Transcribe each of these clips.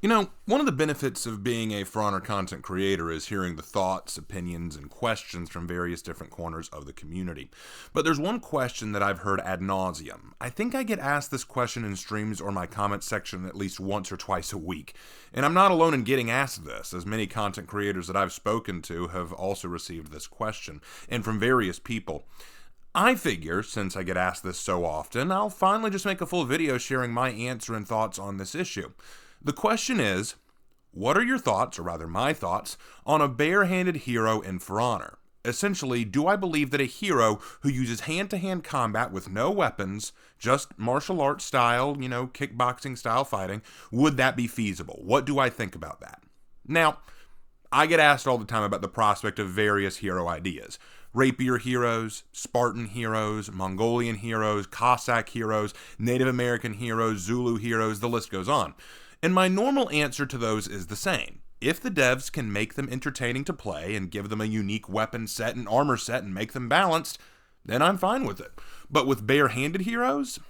One of the benefits of being a For Honor content creator is hearing the thoughts, opinions, and questions from various different corners of the community. But there's one question that I've heard ad nauseum. I think I get asked this question in streams or my comment section at least once or twice a week. And I'm not alone in getting asked this, as many content creators that I've spoken to have also received this question, and from various people. I figure, since I get asked this so often, I'll finally just make a full video sharing my answer and thoughts on this issue. The question is, what are your thoughts, or rather my thoughts, on a barehanded hero in For Honor? Essentially, do I believe that a hero who uses hand-to-hand combat with no weapons, just martial arts style, kickboxing style fighting, would that be feasible? What do I think about that? Now, I get asked all the time about the prospect of various hero ideas. Rapier heroes, Spartan heroes, Mongolian heroes, Cossack heroes, Native American heroes, Zulu heroes, the list goes on. And my normal answer to those is the same. If the devs can make them entertaining to play and give them a unique weapon set and armor set and make them balanced, then I'm fine with it. But with barehanded heroes,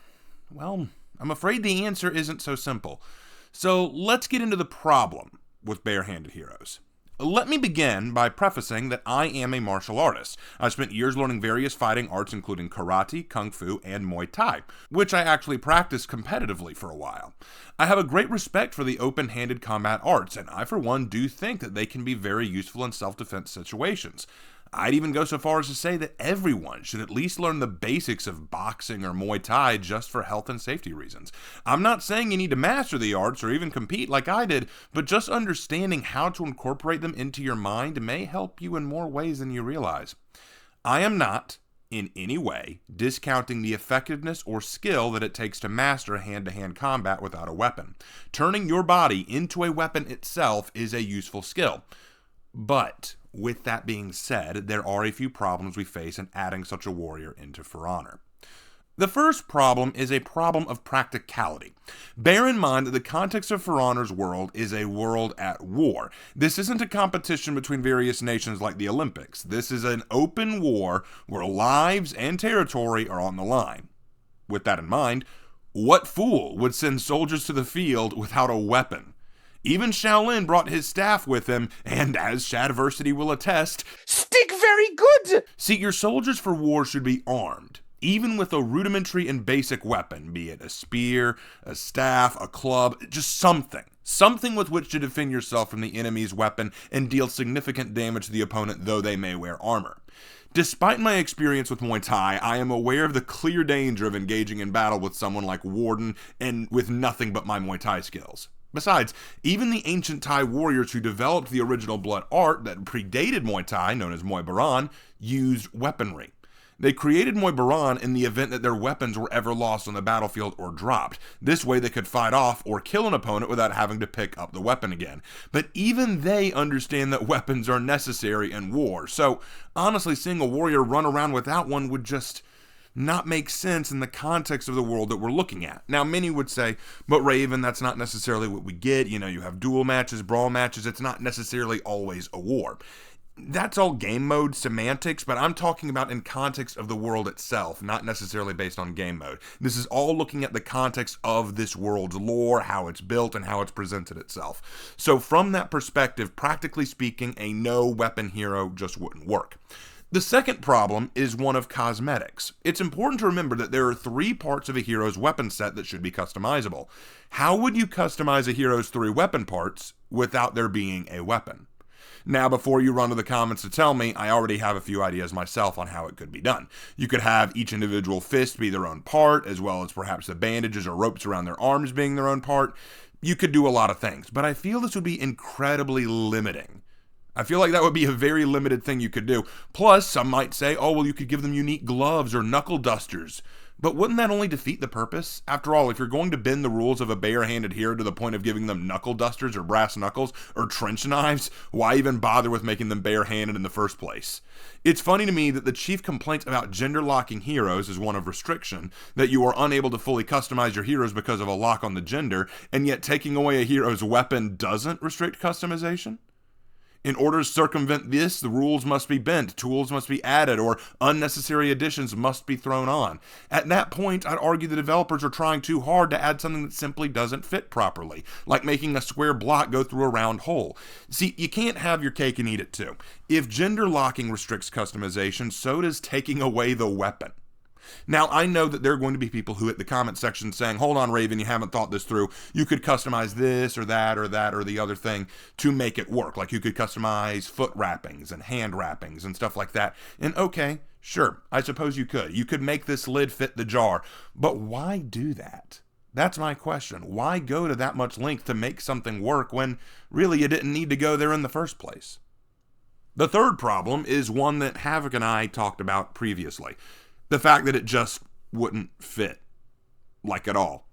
well, I'm afraid the answer isn't so simple. So let's get into the problem with barehanded heroes. Let me begin by prefacing that I am a martial artist. I've spent years learning various fighting arts including karate, kung fu, and Muay Thai, which I actually practiced competitively for a while. I have a great respect for the open-handed combat arts, and I for one do think that they can be very useful in self-defense situations. I'd even go so far as to say that everyone should at least learn the basics of boxing or Muay Thai just for health and safety reasons. I'm not saying you need to master the arts or even compete like I did, but just understanding how to incorporate them into your mind may help you in more ways than you realize. I am not, in any way, discounting the effectiveness or skill that it takes to master hand-to-hand combat without a weapon. Turning your body into a weapon itself is a useful skill. But with that being said, there are a few problems we face in adding such a warrior into For Honor. The first problem is a problem of practicality. Bear in mind that the context of For Honor's world is a world at war. This isn't a competition between various nations like the Olympics. This is an open war where lives and territory are on the line. With that in mind, what fool would send soldiers to the field without a weapon? Even Shaolin brought his staff with him, and as Shadversity will attest, stick very good! See, your soldiers for war should be armed, even with a rudimentary and basic weapon, be it a spear, a staff, a club, just something. Something with which to defend yourself from the enemy's weapon and deal significant damage to the opponent, though they may wear armor. Despite my experience with Muay Thai, I am aware of the clear danger of engaging in battle with someone like Warden and with nothing but my Muay Thai skills. Besides, even the ancient Thai warriors who developed the original blood art that predated Muay Thai, known as Muay Baran, used weaponry. They created Muay Baran in the event that their weapons were ever lost on the battlefield or dropped. This way they could fight off or kill an opponent without having to pick up the weapon again. But even they understand that weapons are necessary in war, so honestly seeing a warrior run around without one would just not make sense in the context of the world that we're looking at. Now, many would say, but Raven, that's not necessarily what we get. You have duel matches, brawl matches. It's not necessarily always a war. That's all game mode semantics, but I'm talking about in context of the world itself, not necessarily based on game mode. This is all looking at the context of this world's lore, how it's built, and how it's presented itself. So from that perspective, practically speaking, a no-weapon hero just wouldn't work. The second problem is one of cosmetics. It's important to remember that there are 3 parts of a hero's weapon set that should be customizable. How would you customize a hero's 3 weapon parts without there being a weapon? Now, before you run to the comments to tell me, I already have a few ideas myself on how it could be done. You could have each individual fist be their own part, as well as perhaps the bandages or ropes around their arms being their own part. You could do a lot of things, but I feel this would be incredibly limiting. I feel like that would be a very limited thing you could do. Plus, some might say, oh, well, you could give them unique gloves or knuckle dusters. But wouldn't that only defeat the purpose? After all, if you're going to bend the rules of a bare-handed hero to the point of giving them knuckle dusters or brass knuckles or trench knives, why even bother with making them bare-handed in the first place? It's funny to me that the chief complaint about gender-locking heroes is one of restriction, that you are unable to fully customize your heroes because of a lock on the gender, and yet taking away a hero's weapon doesn't restrict customization? In order to circumvent this, the rules must be bent, tools must be added, or unnecessary additions must be thrown on. At that point, I'd argue the developers are trying too hard to add something that simply doesn't fit properly, like making a square block go through a round hole. See, you can't have your cake and eat it too. If gender locking restricts customization, so does taking away the weapon. Now, I know that there are going to be people who hit the comment section saying, hold on, Raven, you haven't thought this through. You could customize this or that or that or the other thing to make it work. Like you could customize foot wrappings and hand wrappings and stuff like that. And okay, sure, I suppose you could. You could make this lid fit the jar. But why do that? That's my question. Why go to that much length to make something work when really you didn't need to go there in the first place? The third problem is one that Havoc and I talked about previously. The fact that it just wouldn't fit, like at all.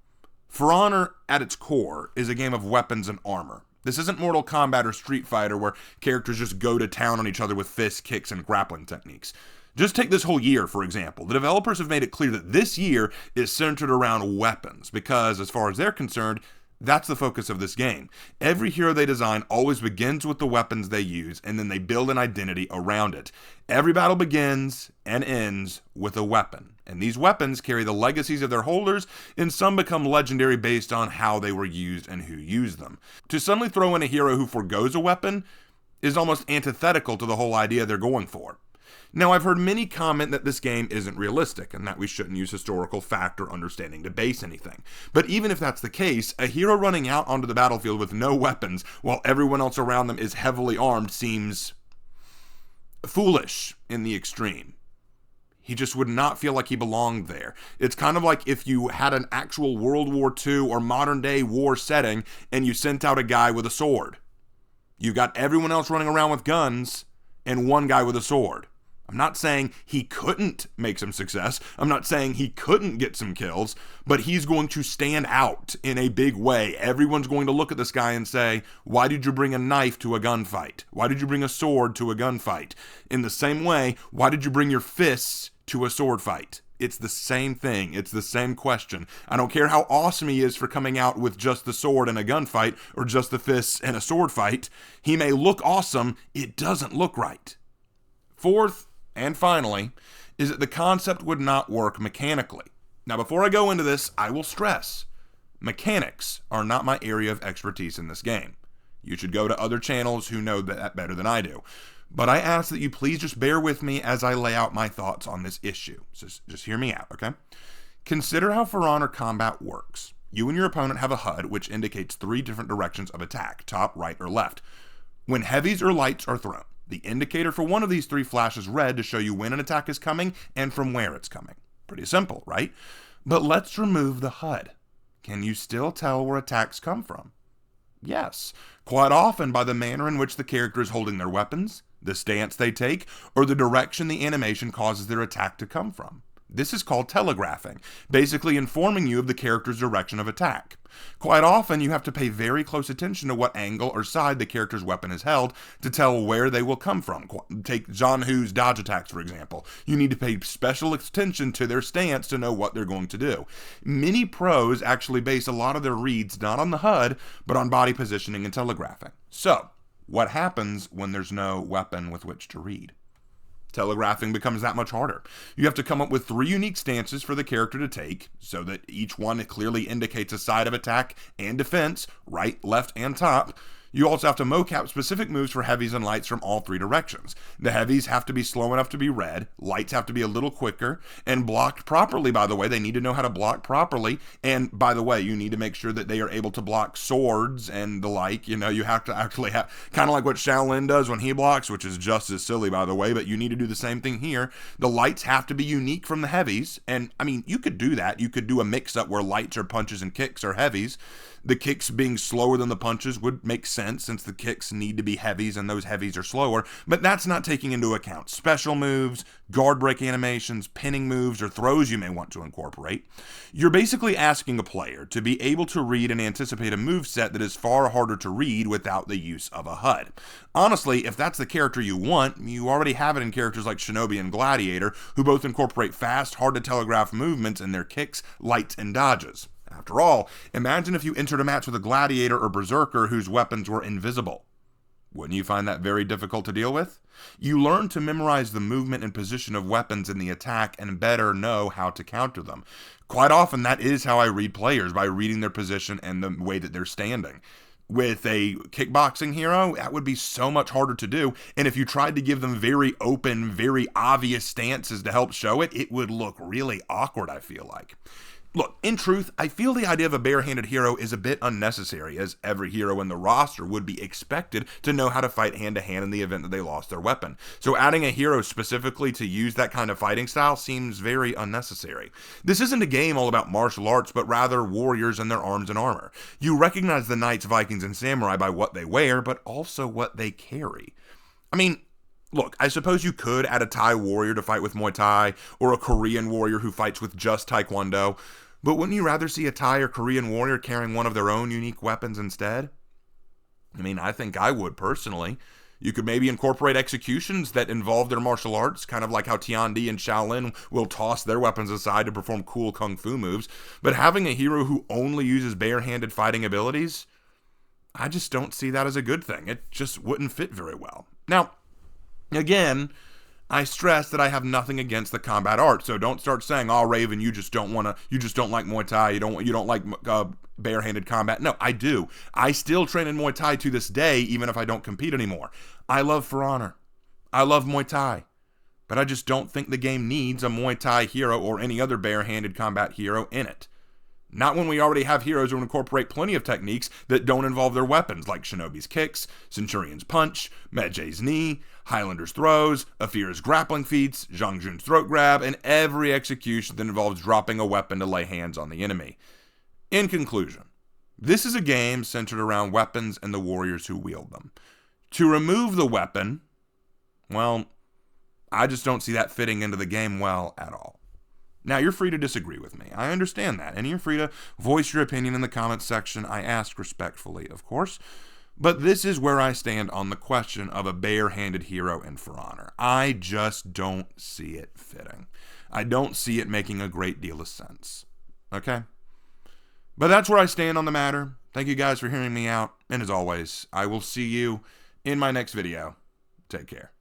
For Honor, at its core, is a game of weapons and armor. This isn't Mortal Kombat or Street Fighter where characters just go to town on each other with fists, kicks, and grappling techniques. Just take this whole year, for example. The developers have made it clear that this year is centered around weapons because, as far as they're concerned, that's the focus of this game. Every hero they design always begins with the weapons they use, and then they build an identity around it. Every battle begins and ends with a weapon, and these weapons carry the legacies of their holders, and some become legendary based on how they were used and who used them. To suddenly throw in a hero who forgoes a weapon is almost antithetical to the whole idea they're going for. Now, I've heard many comment that this game isn't realistic and that we shouldn't use historical fact or understanding to base anything. But even if that's the case, a hero running out onto the battlefield with no weapons while everyone else around them is heavily armed seems foolish in the extreme. He just would not feel like he belonged there. It's kind of like if you had an actual World War II or modern day war setting and you sent out a guy with a sword. You got everyone else running around with guns and one guy with a sword. I'm not saying he couldn't make some success. I'm not saying he couldn't get some kills, but he's going to stand out in a big way. Everyone's going to look at this guy and say, why did you bring a knife to a gunfight? Why did you bring a sword to a gunfight? In the same way, why did you bring your fists to a sword fight? It's the same thing. It's the same question. I don't care how awesome he is for coming out with just the sword in a gunfight or just the fists in a sword fight. He may look awesome. It doesn't look right. Fourth, and finally, is that the concept would not work mechanically. Now, before I go into this, I will stress, mechanics are not my area of expertise in this game. You should go to other channels who know that better than I do. But I ask that you please just bear with me as I lay out my thoughts on this issue. Just hear me out, okay? Consider how For Honor combat works. You and your opponent have a HUD which indicates 3 different directions of attack, top, right, or left. When heavies or lights are thrown, the indicator for one of these 3 flashes red to show you when an attack is coming and from where it's coming. Pretty simple, right? But let's remove the HUD. Can you still tell where attacks come from? Yes, quite often by the manner in which the character is holding their weapons, the stance they take, or the direction the animation causes their attack to come from. This is called telegraphing, basically informing you of the character's direction of attack. Quite often, you have to pay very close attention to what angle or side the character's weapon is held to tell where they will come from. Take John Woo's dodge attacks, for example. You need to pay special attention to their stance to know what they're going to do. Many pros actually base a lot of their reads not on the HUD, but on body positioning and telegraphing. So, what happens when there's no weapon with which to read? Telegraphing becomes that much harder. You have to come up with 3 unique stances for the character to take, so that each one clearly indicates a side of attack and defense, right, left, and top. You also have to mocap specific moves for heavies and lights from all 3 directions. The heavies have to be slow enough to be read, lights have to be a little quicker, and blocked properly, by the way. They need to know how to block properly, and by the way, you need to make sure that they are able to block swords and the like. You know, you have to actually have, kind of like what Shaolin does when he blocks, which is just as silly, by the way, but you need to do the same thing here. The lights have to be unique from the heavies, and I mean, you could do that. You could do a mix-up where lights are punches and kicks are heavies. The kicks being slower than the punches would make sense since the kicks need to be heavies and those heavies are slower, but that's not taking into account special moves, guard break animations, pinning moves, or throws you may want to incorporate. You're basically asking a player to be able to read and anticipate a move set that is far harder to read without the use of a HUD. Honestly, if that's the character you want, you already have it in characters like Shinobi and Gladiator, who both incorporate fast, hard to telegraph movements in their kicks, lights, and dodges. After all, imagine if you entered a match with a Gladiator or Berserker whose weapons were invisible. Wouldn't you find that very difficult to deal with? You learn to memorize the movement and position of weapons in the attack and better know how to counter them. Quite often, that is how I read players, by reading their position and the way that they're standing. With a kickboxing hero, that would be so much harder to do. And if you tried to give them very open, very obvious stances to help show it, it would look really awkward, I feel like. Look, in truth, I feel the idea of a barehanded hero is a bit unnecessary, as every hero in the roster would be expected to know how to fight hand-to-hand in the event that they lost their weapon. So adding a hero specifically to use that kind of fighting style seems very unnecessary. This isn't a game all about martial arts, but rather warriors and their arms and armor. You recognize the knights, Vikings, and samurai by what they wear, but also what they carry. I mean, look, I suppose you could add a Thai warrior to fight with Muay Thai, or a Korean warrior who fights with just Taekwondo, but wouldn't you rather see a Thai or Korean warrior carrying one of their own unique weapons instead? I mean, I think I would, personally. You could maybe incorporate executions that involve their martial arts, kind of like how Tian Di and Shaolin will toss their weapons aside to perform cool kung fu moves, but having a hero who only uses barehanded fighting abilities, I just don't see that as a good thing. It just wouldn't fit very well. Now, again, I stress that I have nothing against the combat art, so don't start saying, "Oh, Raven, you just don't like Muay Thai, you don't like barehanded combat." No, I do. I still train in Muay Thai to this day, even if I don't compete anymore. I love For Honor. I love Muay Thai, but I just don't think the game needs a Muay Thai hero or any other barehanded combat hero in it. Not when we already have heroes who incorporate plenty of techniques that don't involve their weapons, like Shinobi's kicks, Centurion's punch, Medjay's knee, Highlander's throws, Afira's grappling feats, Zhang Jun's throat grab, and every execution that involves dropping a weapon to lay hands on the enemy. In conclusion, this is a game centered around weapons and the warriors who wield them. To remove the weapon, well, I just don't see that fitting into the game well at all. Now, you're free to disagree with me. I understand that, and you're free to voice your opinion in the comments section. I ask respectfully, of course. But this is where I stand on the question of a barehanded hero in For Honor. I just don't see it fitting. I don't see it making a great deal of sense. Okay? But that's where I stand on the matter. Thank you guys for hearing me out. And as always, I will see you in my next video. Take care.